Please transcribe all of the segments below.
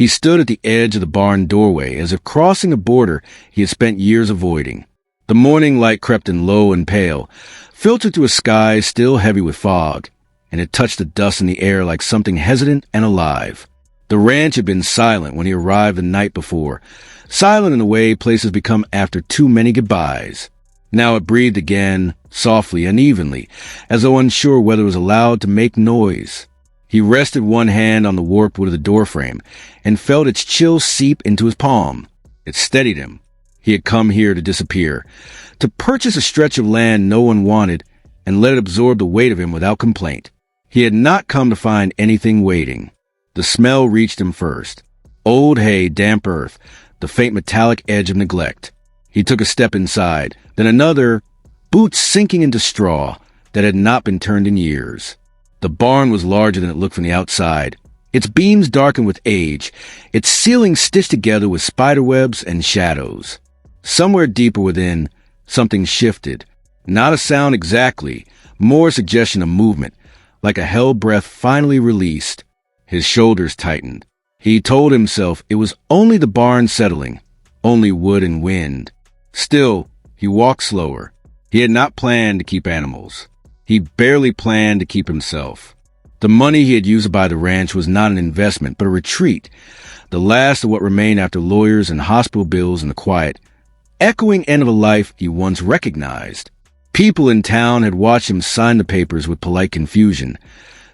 He stood at the edge of the barn doorway as if crossing a border he had spent years avoiding. The morning light crept in low and pale, filtered through a sky still heavy with fog, and it touched the dust in the air like something hesitant and alive. The ranch had been silent when he arrived the night before, silent in the way places become after too many goodbyes. Now it breathed again, softly, unevenly, as though unsure whether it was allowed to make noise. He rested one hand on the warped wood of the doorframe and felt its chill seep into his palm. It steadied him. He had come here to disappear, to purchase a stretch of land no one wanted and let it absorb the weight of him without complaint. He had not come to find anything waiting. The smell reached him first. Old hay, damp earth, the faint metallic edge of neglect. He took a step inside, then another, boots sinking into straw that had not been turned in years. The barn was larger than it looked from the outside, its beams darkened with age, its ceiling stitched together with spiderwebs and shadows. Somewhere deeper within, something shifted. Not a sound exactly, more a suggestion of movement, like a held breath finally released. His shoulders tightened. He told himself it was only the barn settling, only wood and wind. Still, he walked slower. He had not planned to keep animals. He barely planned to keep himself. The money he had used to buy the ranch was not an investment, but a retreat, the last of what remained after lawyers and hospital bills and the quiet, echoing end of a life he once recognized. People in town had watched him sign the papers with polite confusion,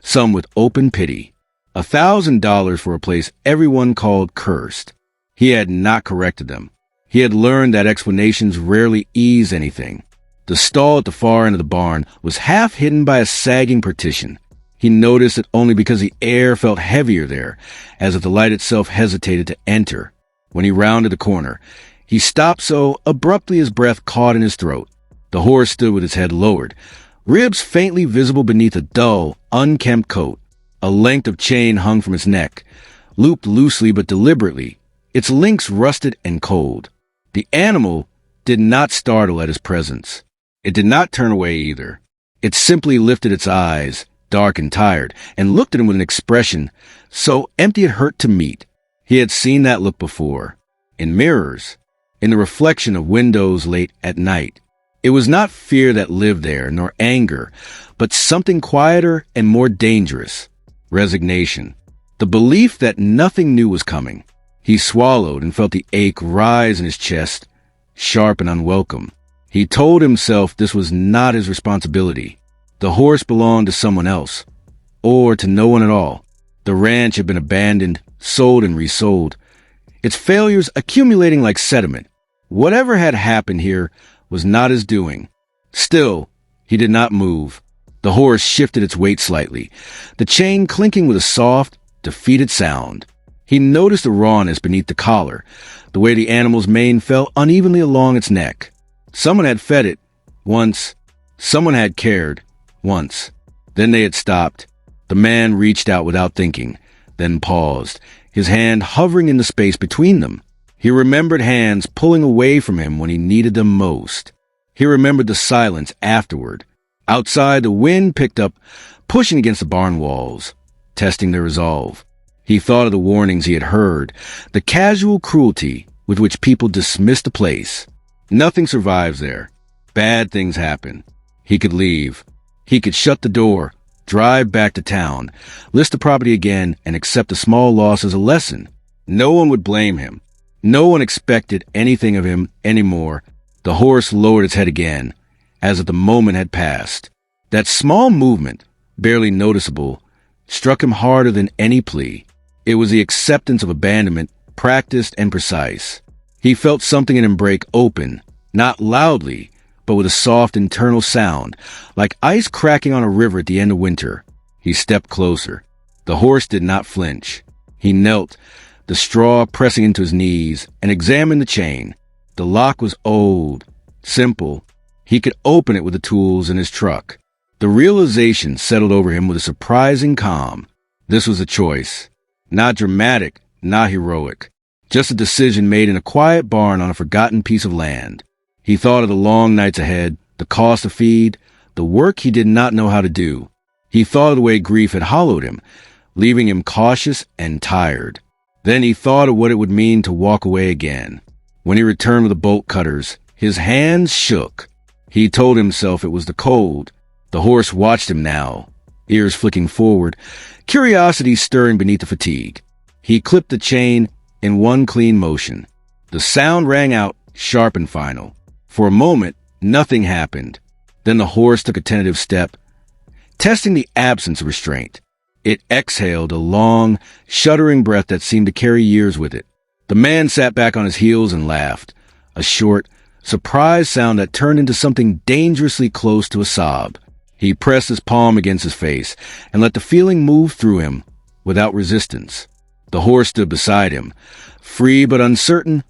some with open pity. $1,000 for a place everyone called cursed. He had not corrected them. He had learned that explanations rarely ease anything. The stall at the far end of the barn was half hidden by a sagging partition. He noticed it only because the air felt heavier there, as if the light itself hesitated to enter. When he rounded the corner, he stopped so abruptly his breath caught in his throat. The horse stood with his head lowered, ribs faintly visible beneath a dull, unkempt coat. A length of chain hung from its neck, looped loosely but deliberately, its links rusted and cold. The animal did not startle at his presence. It did not turn away either. It simply lifted its eyes, dark and tired, and looked at him with an expression so empty it hurt to meet. He had seen that look before, in mirrors, in the reflection of windows late at night. It was not fear that lived there, nor anger, but something quieter and more dangerous. Resignation. The belief that nothing new was coming. He swallowed and felt the ache rise in his chest, sharp and unwelcome. He told himself this was not his responsibility. The horse belonged to someone else, or to no one at all. The ranch had been abandoned, sold and resold, its failures accumulating like sediment. Whatever had happened here was not his doing. Still, he did not move. The horse shifted its weight slightly, the chain clinking with a soft, defeated sound. He noticed the rawness beneath the collar, the way the animal's mane fell unevenly along its neck. Someone had fed it, once. Someone had cared, once. Then they had stopped. The man reached out without thinking, then paused, his hand hovering in the space between them. He remembered hands pulling away from him when he needed them most. He remembered the silence afterward. Outside, the wind picked up, pushing against the barn walls, testing their resolve. He thought of the warnings he had heard, the casual cruelty with which people dismissed the place. Nothing survives there. Bad things happen. He could leave. He could shut the door, drive back to town, list the property again, and accept the small loss as a lesson. No one would blame him. No one expected anything of him anymore. The horse lowered its head again, as if the moment had passed. That small movement, barely noticeable, struck him harder than any plea. It was the acceptance of abandonment, practiced and precise. He felt something in him break open, not loudly, but with a soft internal sound, like ice cracking on a river at the end of winter. He stepped closer. The horse did not flinch. He knelt, the straw pressing into his knees, and examined the chain. The lock was old, simple. He could open it with the tools in his truck. The realization settled over him with a surprising calm. This was a choice. Not dramatic, not heroic. Just a decision made in a quiet barn on a forgotten piece of land. He thought of the long nights ahead, the cost to feed, the work he did not know how to do. He thought of the way grief had hollowed him, leaving him cautious and tired. Then he thought of what it would mean to walk away again. When he returned with the bolt cutters, his hands shook. He told himself it was the cold. The horse watched him now, ears flicking forward, curiosity stirring beneath the fatigue. He clipped the chain in one clean motion. The sound rang out, sharp and final. For a moment, nothing happened. Then the horse took a tentative step, testing the absence of restraint. It exhaled a long, shuddering breath that seemed to carry years with it. The man sat back on his heels and laughed, a short, surprised sound that turned into something dangerously close to a sob. He pressed his palm against his face and let the feeling move through him without resistance. The horse stood beside him, free but uncertain,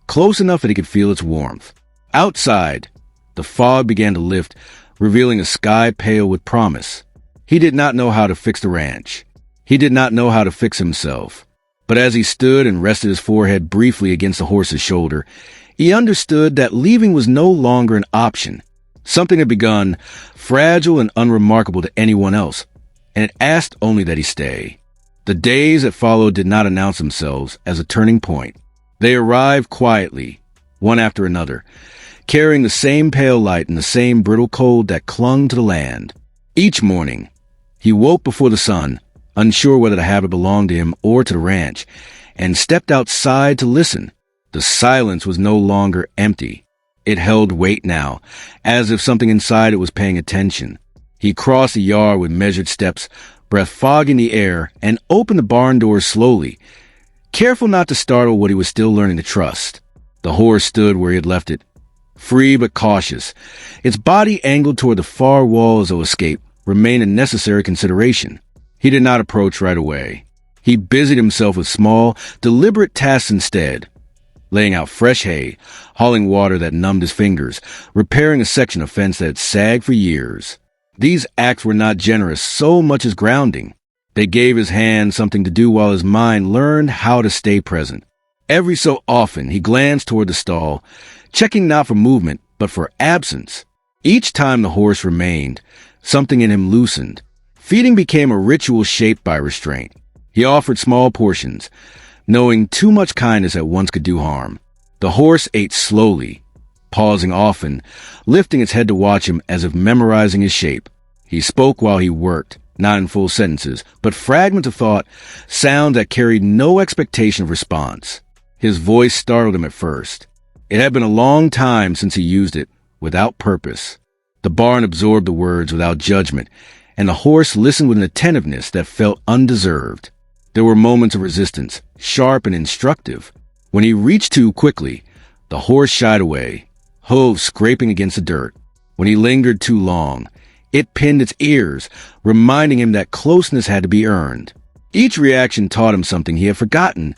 close enough that he could feel its warmth. Outside, the fog began to lift, revealing a sky pale with promise. He did not know how to fix the ranch. He did not know how to fix himself. But as he stood and rested his forehead briefly against the horse's shoulder, he understood that leaving was no longer an option. Something had begun, fragile and unremarkable to anyone else, and it asked only that he stay. The days that followed did not announce themselves as a turning point. They arrived quietly, one after another, carrying the same pale light and the same brittle cold that clung to the land. Each morning, he woke before the sun, unsure whether the habit belonged to him or to the ranch, and stepped outside to listen. The silence was no longer empty. It held weight now, as if something inside it was paying attention. He crossed the yard with measured steps, breath fogging the air, and opened the barn door slowly, careful not to startle what he was still learning to trust. The horse stood where he had left it, free but cautious. Its body angled toward the far wall as though escape remained a necessary consideration. He did not approach right away. He busied himself with small, deliberate tasks instead, laying out fresh hay, hauling water that numbed his fingers, repairing a section of fence that had sagged for years. These acts were not generous so much as grounding. They gave his hands something to do while his mind learned how to stay present. Every so often he glanced toward the stall, checking not for movement, but for absence. Each time the horse remained, something in him loosened. Feeding became a ritual shaped by restraint. He offered small portions, knowing too much kindness at once could do harm. The horse ate slowly, pausing often, lifting its head to watch him as if memorizing his shape. He spoke while he worked, not in full sentences, but fragments of thought, sounds that carried no expectation of response. His voice startled him at first. It had been a long time since he used it, without purpose. The barn absorbed the words without judgment, and the horse listened with an attentiveness that felt undeserved. There were moments of resistance, sharp and instructive. When he reached too quickly, the horse shied away, hooves scraping against the dirt. When he lingered too long, it pinned its ears, reminding him that closeness had to be earned. Each reaction taught him something he had forgotten.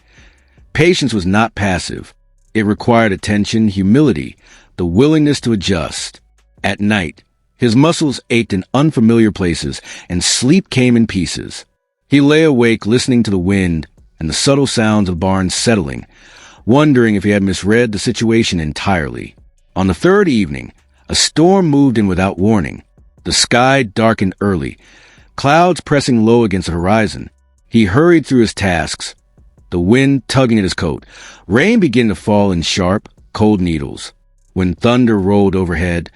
Patience was not passive. It required attention, humility, the willingness to adjust. At night, his muscles ached in unfamiliar places, and sleep came in pieces. He lay awake listening to the wind and the subtle sounds of the barn settling, wondering if he had misread the situation entirely. On the third evening, a storm moved in without warning. The sky darkened early, clouds pressing low against the horizon. He hurried through his tasks, the wind tugging at his coat. Rain began to fall in sharp, cold needles. When thunder rolled overhead,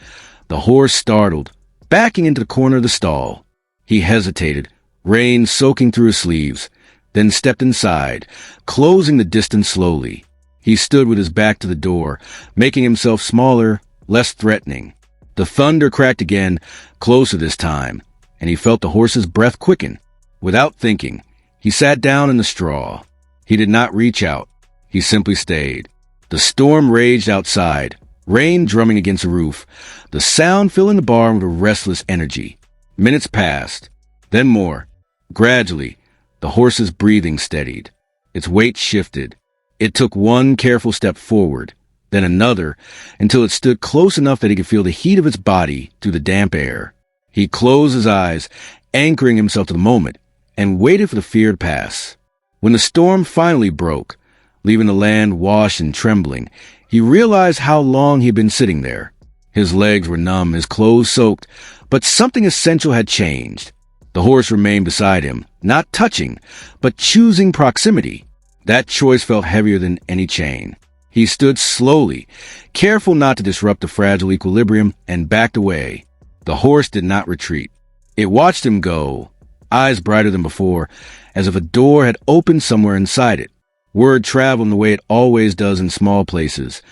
the horse startled, backing into the corner of the stall. He hesitated, rain soaking through his sleeves, then stepped inside, closing the distance slowly. He stood with his back to the door, making himself smaller, less threatening. The thunder cracked again, closer this time, and he felt the horse's breath quicken. Without thinking, he sat down in the straw. He did not reach out. He simply stayed. The storm raged outside, rain drumming against the roof, the sound filling the barn with a restless energy. Minutes passed, then more. Gradually, the horse's breathing steadied. Its weight shifted. It took one careful step forward, then another, until it stood close enough that he could feel the heat of its body through the damp air. He closed his eyes, anchoring himself to the moment, and waited for the fear to pass. When the storm finally broke, leaving the land washed and trembling, he realized how long he had been sitting there. His legs were numb, his clothes soaked, but something essential had changed. The horse remained beside him, not touching, but choosing proximity. That choice felt heavier than any chain. He stood slowly, careful not to disrupt the fragile equilibrium, and backed away. The horse did not retreat. It watched him go, eyes brighter than before, as if a door had opened somewhere inside it. Word traveled in the way it always does in small places,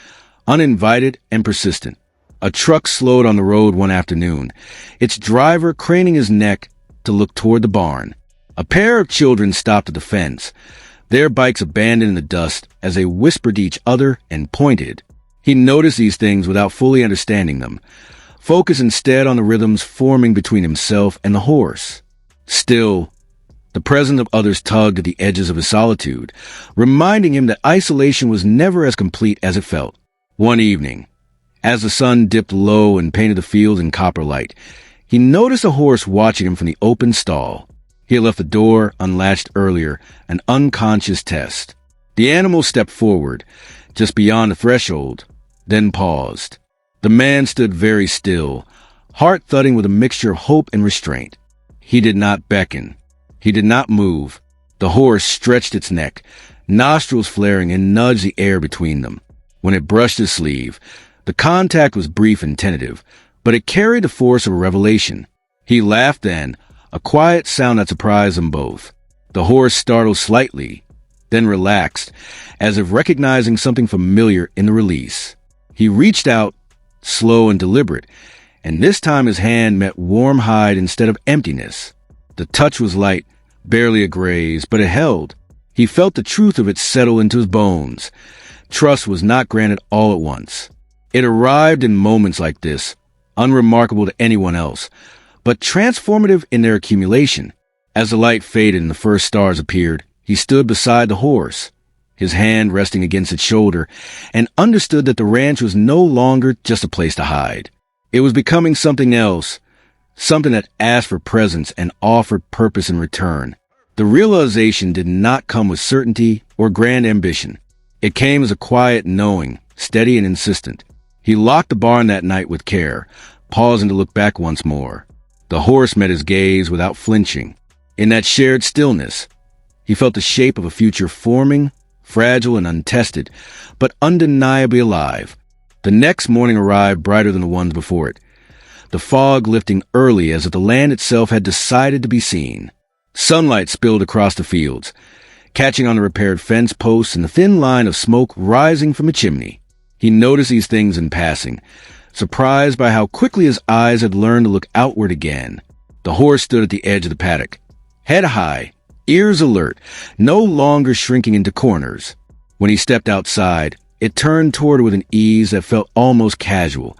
uninvited and persistent. A truck slowed on the road one afternoon, its driver craning his neck to look toward the barn. A pair of children stopped at the fence, their bikes abandoned in the dust as they whispered to each other and pointed. He noticed these things without fully understanding them, focused instead on the rhythms forming between himself and the horse. Still, the presence of others tugged at the edges of his solitude, reminding him that isolation was never as complete as it felt. One evening, as the sun dipped low and painted the fields in copper light, he noticed a horse watching him from the open stall. He had left the door unlatched earlier, an unconscious test. The animal stepped forward, just beyond the threshold, then paused. The man stood very still, heart thudding with a mixture of hope and restraint. He did not beckon. He did not move. The horse stretched its neck, nostrils flaring, and nudged the air between them. When it brushed his sleeve, the contact was brief and tentative, but it carried the force of a revelation. He laughed then, a quiet sound that surprised them both. The horse startled slightly, then relaxed, as if recognizing something familiar in the release. He reached out, slow and deliberate, and this time his hand met warm hide instead of emptiness. The touch was light, barely a graze, but it held. He felt the truth of it settle into his bones. Trust was not granted all at once. It arrived in moments like this, unremarkable to anyone else, but transformative in their accumulation. As the light faded and the first stars appeared, he stood beside the horse, his hand resting against its shoulder, and understood that the ranch was no longer just a place to hide. It was becoming something else, something that asked for presence and offered purpose in return. The realization did not come with certainty or grand ambition. It came as a quiet knowing, steady and insistent. He locked the barn that night with care, pausing to look back once more. The horse met his gaze without flinching. In that shared stillness, he felt the shape of a future forming, fragile and untested, but undeniably alive. The next morning arrived brighter than the ones before it, the fog lifting early as if the land itself had decided to be seen. Sunlight spilled across the fields, catching on the repaired fence posts and the thin line of smoke rising from a chimney. He noticed these things in passing, surprised by how quickly his eyes had learned to look outward again. The horse stood at the edge of the paddock, head high, ears alert, no longer shrinking into corners. When he stepped outside, it turned toward her with an ease that felt almost casual,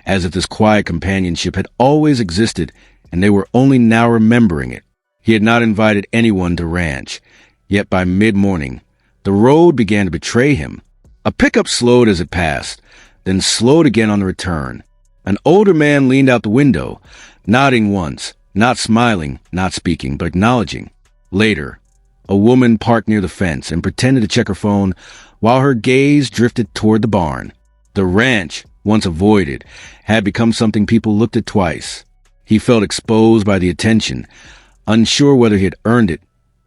as if this quiet companionship had always existed and they were only now remembering it. He had not invited anyone to ranch, yet by mid-morning, the road began to betray him. A pickup slowed as it passed, then slowed again on the return. An older man leaned out the window, nodding once, not smiling, not speaking, but acknowledging. Later, a woman parked near the fence and pretended to check her phone while her gaze drifted toward the barn. The ranch, once avoided, had become something people looked at twice. He felt exposed by the attention, unsure whether he had earned it,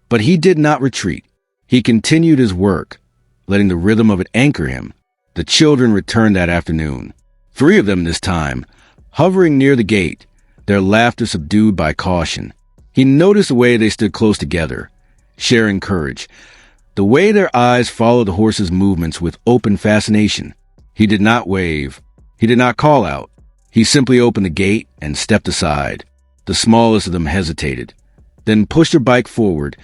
but he did not retreat. He continued his work, letting the rhythm of it anchor him. The children returned that afternoon, 3 of them this time, hovering near the gate, their laughter subdued by caution. He noticed the way they stood close together, sharing courage, the way their eyes followed the horse's movements with open fascination. He did not wave. He did not call out. He simply opened the gate and stepped aside. The smallest of them hesitated, then pushed her bike forward,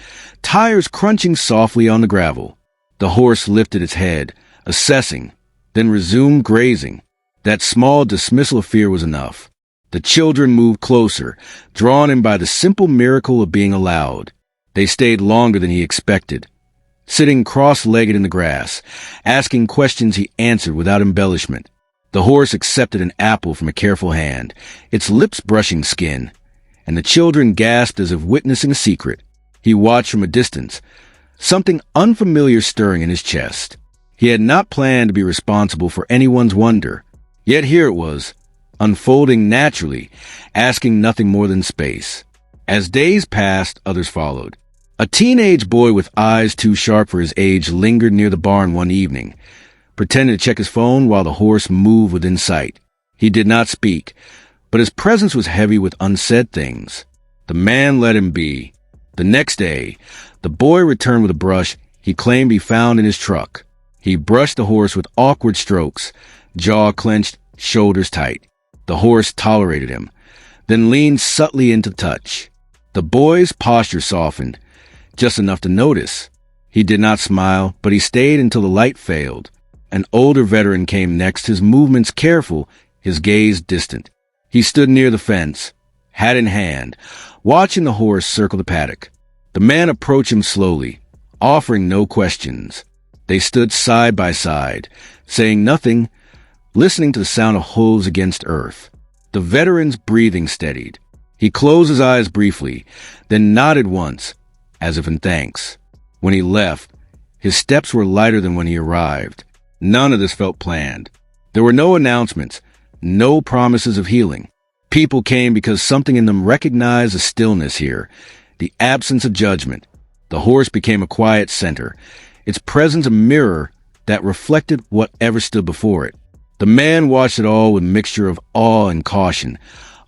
tires crunching softly on the gravel. The horse lifted its head, assessing, then resumed grazing. That small dismissal of fear was enough. The children moved closer, drawn in by the simple miracle of being allowed. They stayed longer than he expected, sitting cross-legged in the grass, asking questions he answered without embellishment. The horse accepted an apple from a careful hand, its lips brushing skin, and the children gasped as if witnessing a secret. He watched from a distance, something unfamiliar stirring in his chest. He had not planned to be responsible for anyone's wonder, yet here it was, unfolding naturally, asking nothing more than space. As days passed, others followed. A teenage boy with eyes too sharp for his age lingered near the barn one evening, pretending to check his phone while the horse moved within sight. He did not speak, but his presence was heavy with unsaid things. The man let him be. The next day, the boy returned with a brush he claimed he found in his truck. He brushed the horse with awkward strokes, jaw clenched, shoulders tight. The horse tolerated him, then leaned subtly into touch. The boy's posture softened, just enough to notice. He did not smile, but he stayed until the light failed. An older veteran came next, his movements careful, his gaze distant. He stood near the fence, hat in hand, watching the horse circle the paddock. The man approached him slowly, offering no questions. They stood side by side, saying nothing, listening to the sound of hooves against earth. The veteran's breathing steadied. He closed his eyes briefly, then nodded once, as if in thanks. When he left, his steps were lighter than when he arrived. None of this felt planned. There were no announcements, no promises of healing. People came because something in them recognized a stillness here, the absence of judgment. The horse became a quiet center, its presence a mirror that reflected whatever stood before it. The man watched it all with a mixture of awe and caution,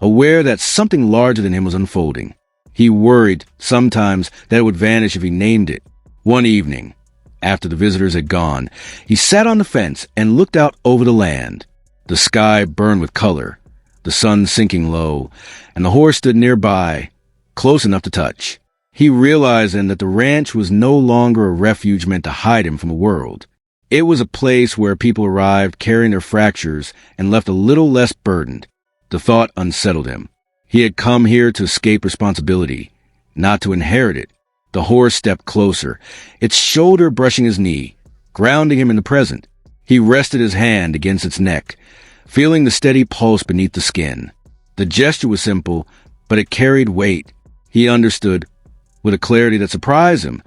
aware that something larger than him was unfolding. He worried, sometimes, that it would vanish if he named it. One evening, after the visitors had gone, he sat on the fence and looked out over the land. The sky burned with color, the sun sinking low, and the horse stood nearby, close enough to touch. He realized then that the ranch was no longer a refuge meant to hide him from the world. It was a place where people arrived carrying their fractures and left a little less burdened. The thought unsettled him. He had come here to escape responsibility, not to inherit it. The horse stepped closer, its shoulder brushing his knee, grounding him in the present. He rested his hand against its neck, feeling the steady pulse beneath the skin. The gesture was simple, but it carried weight. He understood, with a clarity that surprised him,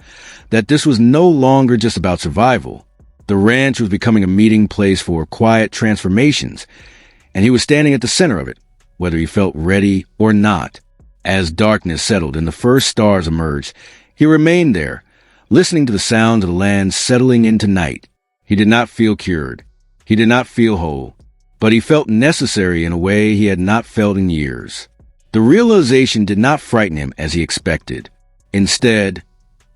that this was no longer just about survival. The ranch was becoming a meeting place for quiet transformations, and he was standing at the center of it, whether he felt ready or not. As darkness settled and the first stars emerged, he remained there, listening to the sounds of the land settling into night. He did not feel cured. He did not feel whole, but he felt necessary in a way he had not felt in years. The realization did not frighten him as he expected. Instead,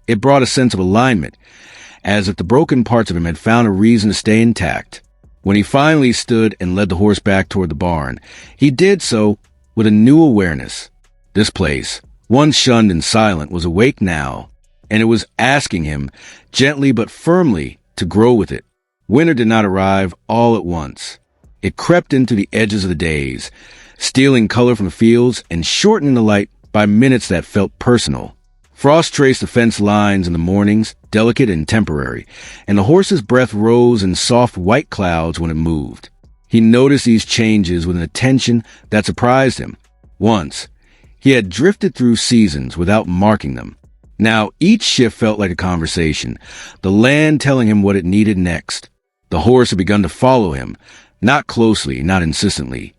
it brought a sense of alignment, as if the broken parts of him had found a reason to stay intact. When he finally stood and led the horse back toward the barn, he did so with a new awareness. This place, once shunned and silent, was awake now, and it was asking him, gently but firmly, to grow with it. Winter did not arrive all at once. It crept into the edges of the days, stealing color from the fields and shortening the light by minutes that felt personal. Frost traced the fence lines in the mornings, delicate and temporary, and the horse's breath rose in soft white clouds when it moved. He noticed these changes with an attention that surprised him. Once, he had drifted through seasons without marking them. Now each shift felt like a conversation, the land telling him what it needed next. The horse had begun to follow him, not closely, not insistently,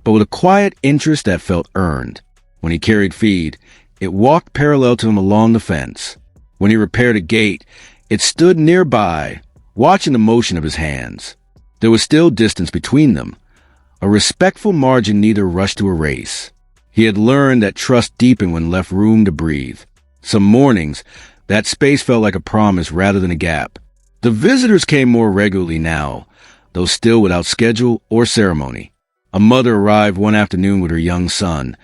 but with a quiet interest that felt earned. When he carried feed, it walked parallel to him along the fence. When he repaired a gate, it stood nearby, watching the motion of his hands. There was still distance between them, a respectful margin neither rushed to erase. He had learned that trust deepened when left room to breathe. Some mornings, that space felt like a promise rather than a gap. The visitors came more regularly now, though still without schedule or ceremony. A mother arrived one afternoon with her young son,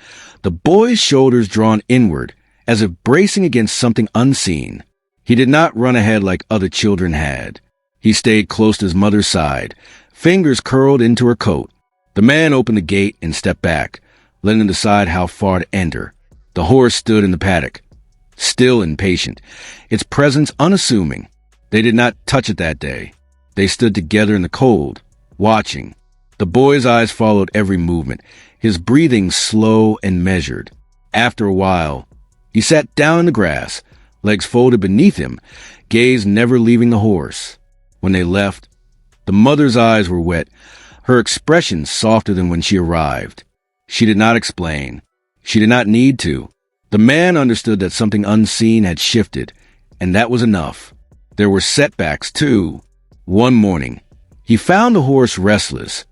the boy's shoulders drawn inward, as if bracing against something unseen. He did not run ahead like other children had. He stayed close to his mother's side, fingers curled into her coat. The man opened the gate and stepped back, letting him decide how far to enter. The horse stood in the paddock, still and patient, its presence unassuming. They did not touch it that day. They stood together in the cold, watching. The boy's eyes followed every movement, his breathing slow and measured. After a while, he sat down in the grass, legs folded beneath him, gaze never leaving the horse. When they left, the mother's eyes were wet, her expression softer than when she arrived. She did not explain. She did not need to. The man understood that something unseen had shifted, and that was enough. There were setbacks, too. One morning, he found the horse restless,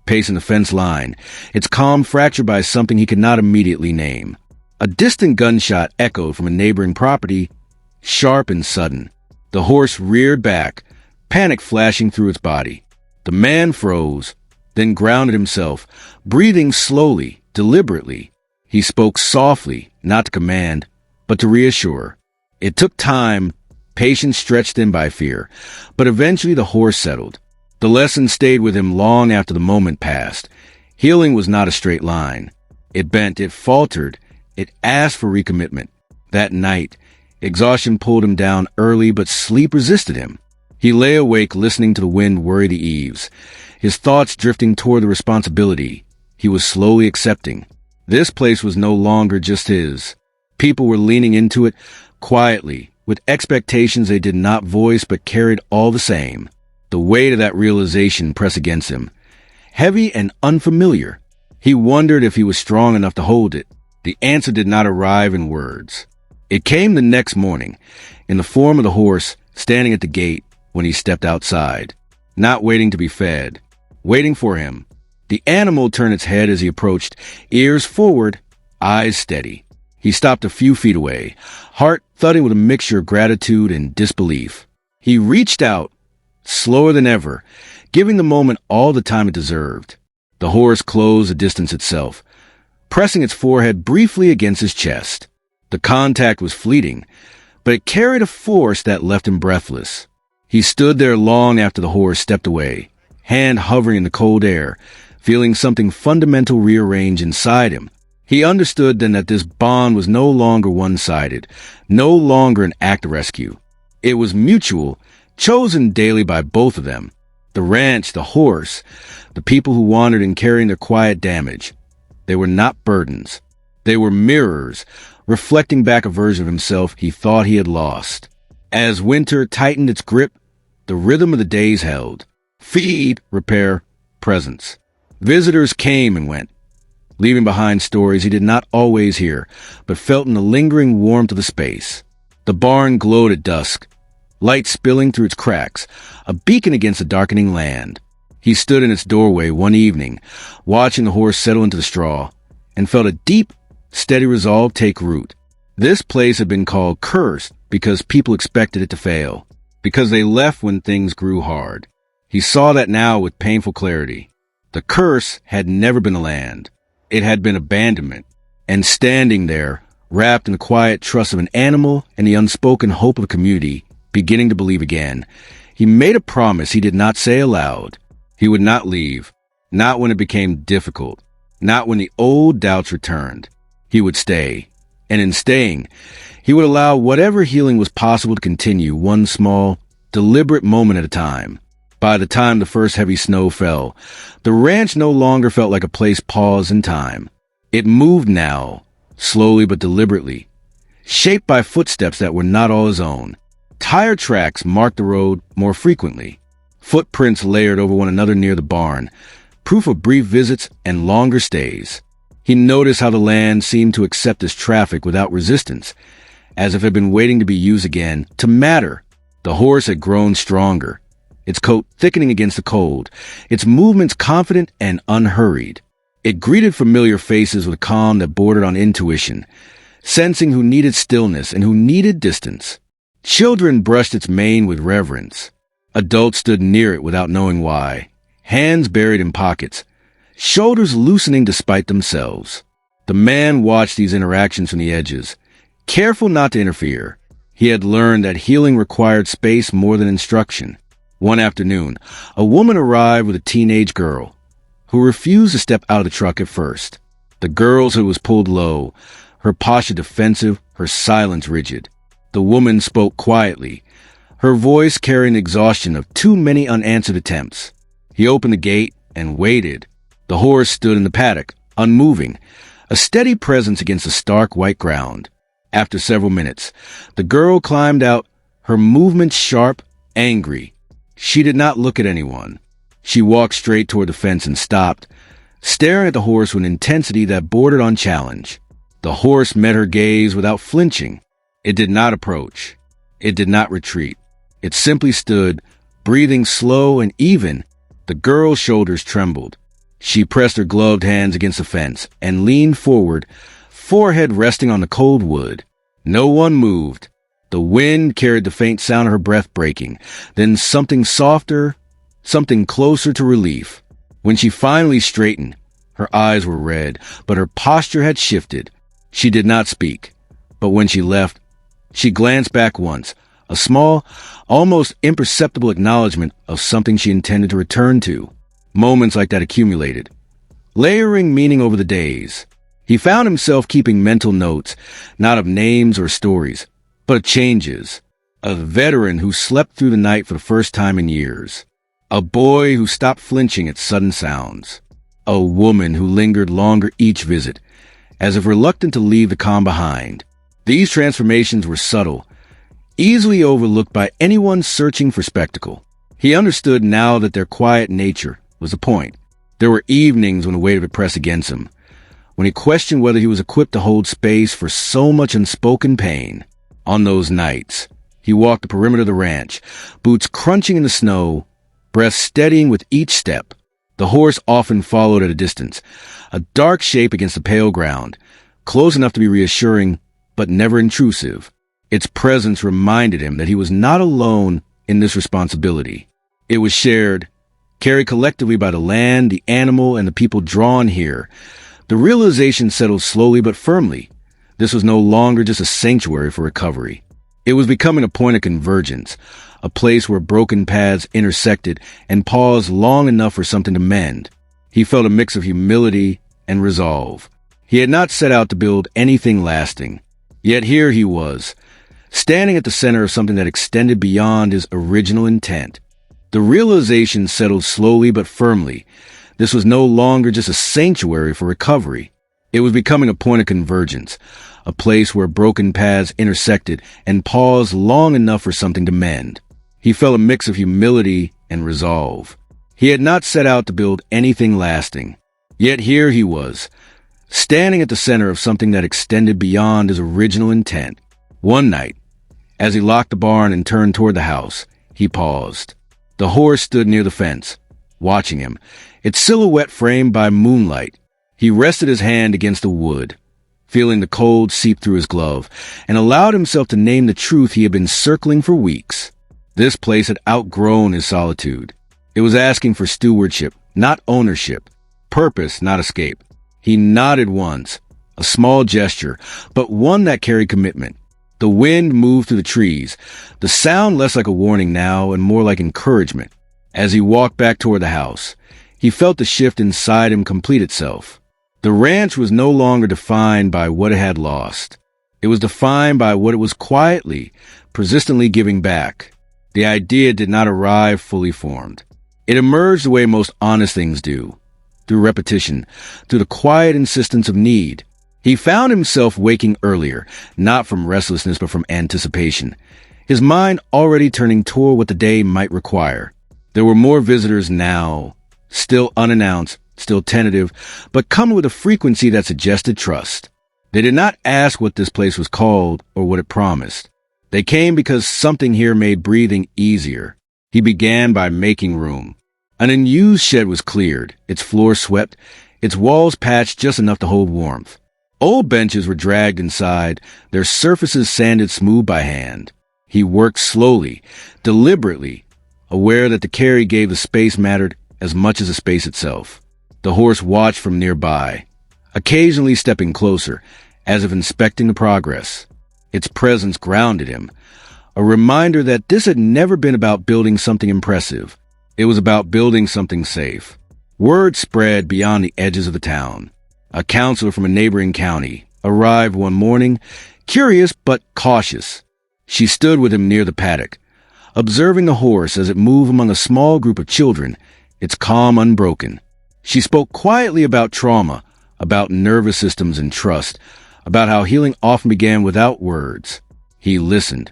pacing the fence line, its calm fractured by something he could not immediately name. A distant gunshot echoed from a neighboring property, sharp and sudden. The horse reared back, panic flashing through its body. The man froze, then grounded himself, breathing slowly, deliberately. He spoke softly, not to command, but to reassure. It took time, patience stretched thin by fear, but eventually the horse settled. The lesson stayed with him long after the moment passed. Healing was not a straight line. It bent, it faltered, it asked for recommitment. That night, exhaustion pulled him down early, but sleep resisted him. He lay awake listening to the wind worry the eaves, his thoughts drifting toward the responsibility he was slowly accepting. This place was no longer just his. People were leaning into it quietly, with expectations they did not voice but carried all the same. The weight of that realization pressed against him, heavy and unfamiliar. He wondered if he was strong enough to hold it. The answer did not arrive in words. It came the next morning, in the form of the horse standing at the gate when he stepped outside, not waiting to be fed, waiting for him. The animal turned its head as he approached, ears forward, eyes steady. He stopped a few feet away, heart thudding with a mixture of gratitude and disbelief. He reached out, slower than ever, giving the moment all the time it deserved. The horse closed the distance itself, pressing its forehead briefly against his chest. The contact was fleeting, but it carried a force that left him breathless. He stood there long after the horse stepped away, hand hovering in the cold air, feeling something fundamental rearrange inside him. He understood then that this bond was no longer one-sided, no longer an act of rescue. It was mutual, chosen daily by both of them. The ranch, the horse, the people who wandered in carrying their quiet damage. They were not burdens. They were mirrors, reflecting back a version of himself he thought he had lost. As winter tightened its grip, the rhythm of the days held. Feed, repair, presence. Visitors came and went, leaving behind stories he did not always hear, but felt in the lingering warmth of the space. The barn glowed at dusk, light spilling through its cracks, a beacon against the darkening land. He stood in its doorway one evening, watching the horse settle into the straw, and felt a deep, steady resolve take root. This place had been called cursed because people expected it to fail, because they left when things grew hard. He saw that now with painful clarity. The curse had never been the land. It had been abandonment. And standing there, wrapped in the quiet trust of an animal and the unspoken hope of a community, beginning to believe again, he made a promise he did not say aloud. He would not leave, not when it became difficult, not when the old doubts returned. He would stay, and in staying, he would allow whatever healing was possible to continue one small, deliberate moment at a time. By the time the first heavy snow fell, the ranch no longer felt like a place paused in time. It moved now, slowly but deliberately, shaped by footsteps that were not all his own. Tire tracks marked the road more frequently, footprints layered over one another near the barn, proof of brief visits and longer stays. He noticed how the land seemed to accept this traffic without resistance, as if it had been waiting to be used again, to matter. The horse had grown stronger, its coat thickening against the cold, its movements confident and unhurried. It greeted familiar faces with a calm that bordered on intuition, sensing who needed stillness and who needed distance. Children brushed its mane with reverence. Adults stood near it without knowing why, hands buried in pockets, shoulders loosening despite themselves. The man watched these interactions from the edges, careful not to interfere. He had learned that healing required space more than instruction. One afternoon, a woman arrived with a teenage girl, who refused to step out of the truck at first. The girl's hood was pulled low, her posture defensive, her silence rigid. The woman spoke quietly, her voice carrying the exhaustion of too many unanswered attempts. He opened the gate and waited. The horse stood in the paddock, unmoving, a steady presence against the stark white ground. After several minutes, the girl climbed out, her movements sharp, angry. She did not look at anyone. She walked straight toward the fence and stopped, staring at the horse with an intensity that bordered on challenge. The horse met her gaze without flinching. It did not approach. It did not retreat. It simply stood, breathing slow and even. The girl's shoulders trembled. She pressed her gloved hands against the fence and leaned forward, forehead resting on the cold wood. No one moved. The wind carried the faint sound of her breath breaking, then something softer, something closer to relief. When she finally straightened, her eyes were red, but her posture had shifted. She did not speak, but when she left, she glanced back once, a small, almost imperceptible acknowledgement of something she intended to return to. Moments like that accumulated, layering meaning over the days. He found himself keeping mental notes, not of names or stories, but of changes. A veteran who slept through the night for the first time in years. A boy who stopped flinching at sudden sounds. A woman who lingered longer each visit, as if reluctant to leave the calm behind. These transformations were subtle, easily overlooked by anyone searching for spectacle. He understood now that their quiet nature was the point. There were evenings when the weight of it pressed against him, when he questioned whether he was equipped to hold space for so much unspoken pain. On those nights, he walked the perimeter of the ranch, boots crunching in the snow, breath steadying with each step. The horse often followed at a distance, a dark shape against the pale ground, close enough to be reassuring, but never intrusive. Its presence reminded him that he was not alone in this responsibility. It was shared, carried collectively by the land, the animal, and the people drawn here. The realization settled slowly but firmly. This was no longer just a sanctuary for recovery. It was becoming a point of convergence, a place where broken paths intersected and paused long enough for something to mend. He felt a mix of humility and resolve. He had not set out to build anything lasting. Yet here he was, standing at the center of something that extended beyond his original intent. The realization settled slowly but firmly. This was no longer just a sanctuary for recovery. It was becoming a point of convergence, a place where broken paths intersected and paused long enough for something to mend. He felt a mix of humility and resolve. He had not set out to build anything lasting. Yet here he was, standing at the center of something that extended beyond his original intent. One night, as he locked the barn and turned toward the house, he paused. The horse stood near the fence, watching him, its silhouette framed by moonlight. He rested his hand against the wood, feeling the cold seep through his glove, and allowed himself to name the truth he had been circling for weeks. This place had outgrown his solitude. It was asking for stewardship, not ownership, purpose, not escape. He nodded once, a small gesture, but one that carried commitment. The wind moved through the trees, the sound less like a warning now and more like encouragement. As he walked back toward the house, he felt the shift inside him complete itself. The ranch was no longer defined by what it had lost. It was defined by what it was quietly, persistently giving back. The idea did not arrive fully formed. It emerged the way most honest things do, through repetition, through the quiet insistence of need. He found himself waking earlier, not from restlessness but from anticipation, his mind already turning toward what the day might require. There were more visitors now, still unannounced, still tentative, but coming with a frequency that suggested trust. They did not ask what this place was called or what it promised. They came because something here made breathing easier. He began by making room. An unused shed was cleared, its floor swept, its walls patched just enough to hold warmth. Old benches were dragged inside, their surfaces sanded smooth by hand. He worked slowly, deliberately, aware that the carry gave the space mattered as much as the space itself. The horse watched from nearby, occasionally stepping closer, as if inspecting the progress. Its presence grounded him, a reminder that this had never been about building something impressive. It was about building something safe. Word spread beyond the edges of the town. A counselor from a neighboring county arrived one morning, curious but cautious. She stood with him near the paddock, observing the horse as it moved among a small group of children, its calm unbroken. She spoke quietly about trauma, about nervous systems and trust, about how healing often began without words. He listened,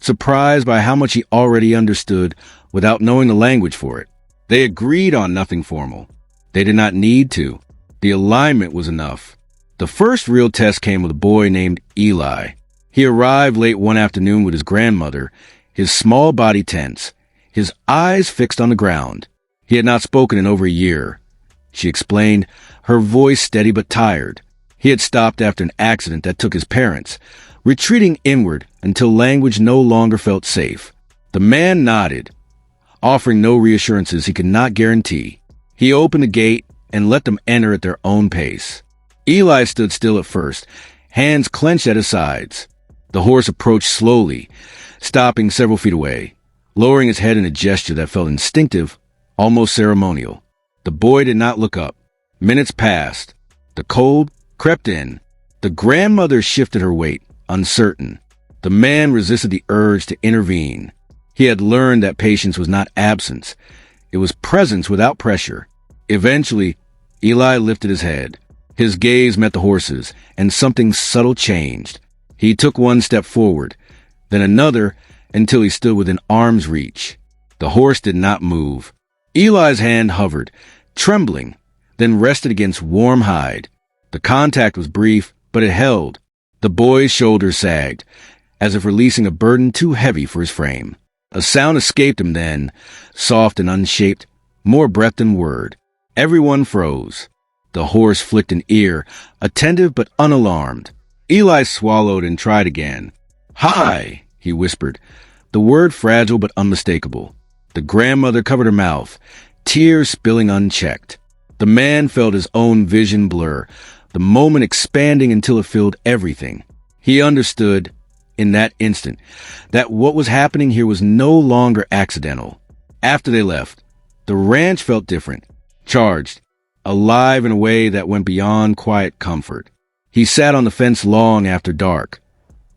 surprised by how much he already understood without knowing the language for it. They agreed on nothing formal. They did not need to. The alignment was enough. The first real test came with a boy named Eli. He arrived late one afternoon with his grandmother, his small body tense, his eyes fixed on the ground. He had not spoken in over a year. She explained, her voice steady but tired. He had stopped after an accident that took his parents, retreating inward until language no longer felt safe. The man nodded, offering no reassurances he could not guarantee. He opened the gate and let them enter at their own pace. Eli stood still at first, hands clenched at his sides. The horse approached slowly, stopping several feet away, lowering his head in a gesture that felt instinctive, almost ceremonial. The boy did not look up. Minutes passed. The cold crept in. The grandmother shifted her weight, uncertain. The man resisted the urge to intervene. He had learned that patience was not absence. It was presence without pressure. Eventually, Eli lifted his head. His gaze met the horse's, and something subtle changed. He took one step forward, then another, until he stood within arm's reach. The horse did not move. Eli's hand hovered, trembling, then rested against warm hide. The contact was brief, but it held. The boy's shoulders sagged, as if releasing a burden too heavy for his frame. A sound escaped him then, soft and unshaped, more breath than word. Everyone froze. The horse flicked an ear, attentive but unalarmed. Eli swallowed and tried again. "Hi," he whispered, the word fragile but unmistakable. The grandmother covered her mouth, tears spilling unchecked. The man felt his own vision blur, the moment expanding until it filled everything. He understood, in that instant, that what was happening here was no longer accidental. After they left, the ranch felt different, charged, alive in a way that went beyond quiet comfort. He sat on the fence long after dark,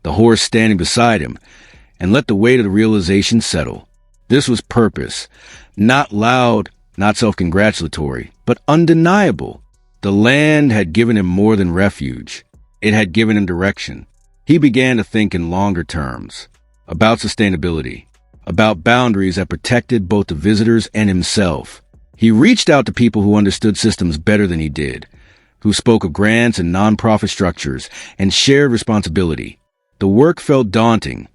the horse standing beside him, and let the weight of the realization settle. This was purpose, not loud, not self-congratulatory, but undeniable. The land had given him more than refuge. It had given him direction. He began to think in longer terms, about sustainability, about boundaries that protected both the visitors and himself. He reached out to people who understood systems better than he did, who spoke of grants and nonprofit structures and shared responsibility. The work felt daunting,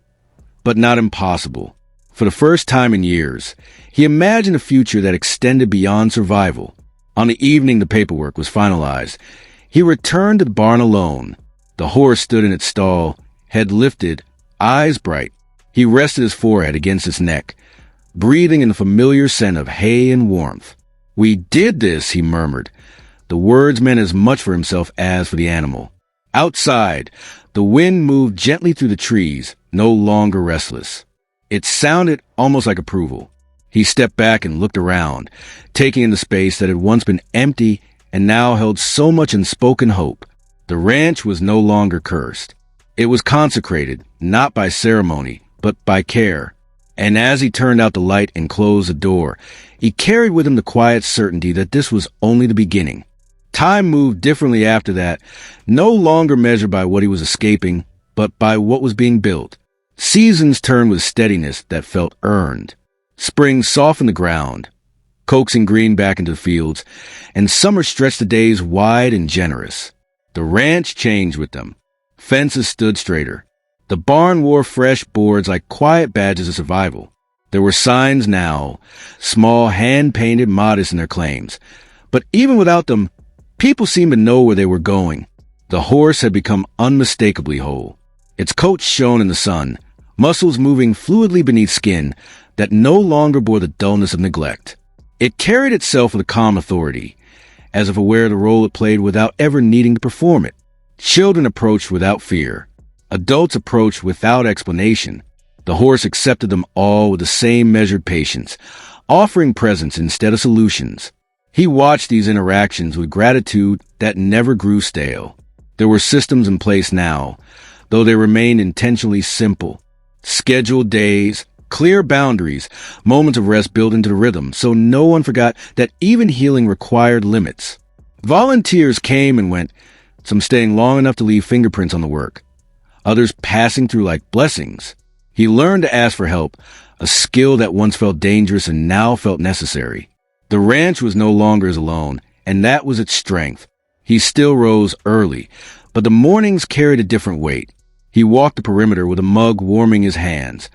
but not impossible. For the first time in years, he imagined a future that extended beyond survival. On the evening the paperwork was finalized, he returned to the barn alone. The horse stood in its stall, head lifted, eyes bright. He rested his forehead against its neck, breathing in the familiar scent of hay and warmth. "We did this," he murmured. The words meant as much for himself as for the animal. Outside, the wind moved gently through the trees, no longer restless. It sounded almost like approval. He stepped back and looked around, taking in the space that had once been empty and now held so much unspoken hope. The ranch was no longer cursed. It was consecrated, not by ceremony, but by care. And as he turned out the light and closed the door, he carried with him the quiet certainty that this was only the beginning. Time moved differently after that, no longer measured by what he was escaping, but by what was being built. Seasons turned with steadiness that felt earned. Spring softened the ground, coaxing green back into the fields, and summer stretched the days wide and generous. The ranch changed with them. Fences stood straighter. The barn wore fresh boards like quiet badges of survival. There were signs now, small, hand-painted, modest in their claims. But even without them, people seemed to know where they were going. The horse had become unmistakably whole. Its coat shone in the sun, muscles moving fluidly beneath skin that no longer bore the dullness of neglect. It carried itself with a calm authority, as if aware of the role it played without ever needing to perform it. Children approached without fear. Adults approached without explanation. The horse accepted them all with the same measured patience, offering presence instead of solutions. He watched these interactions with gratitude that never grew stale. There were systems in place now, though they remained intentionally simple. Scheduled days, clear boundaries, moments of rest built into the rhythm, so no one forgot that even healing required limits. Volunteers came and went, some staying long enough to leave fingerprints on the work, others passing through like blessings. He learned to ask for help, a skill that once felt dangerous and now felt necessary. The ranch was no longer his alone, and that was its strength. He still rose early, but the mornings carried a different weight. He walked the perimeter with a mug warming his hands,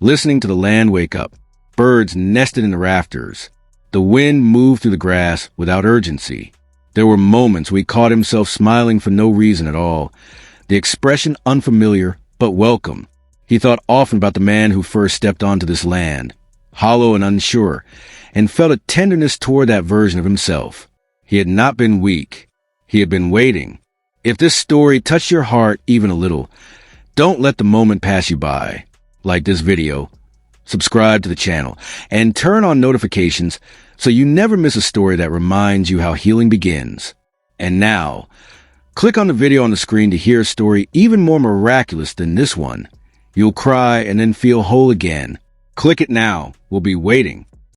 listening to the land wake up. Birds nested in the rafters. The wind moved through the grass without urgency. There were moments we caught himself smiling for no reason at all, the expression unfamiliar but welcome. He thought often about the man who first stepped onto this land, hollow and unsure, and felt a tenderness toward that version of himself. He had not been weak. He had been waiting. If this story touched your heart even a little, don't let the moment pass you by. Like this video, subscribe to the channel, and turn on notifications so you never miss a story that reminds you how healing begins. And now, click on the video on the screen to hear a story even more miraculous than this one. You'll cry and then feel whole again. Click it now. We'll be waiting.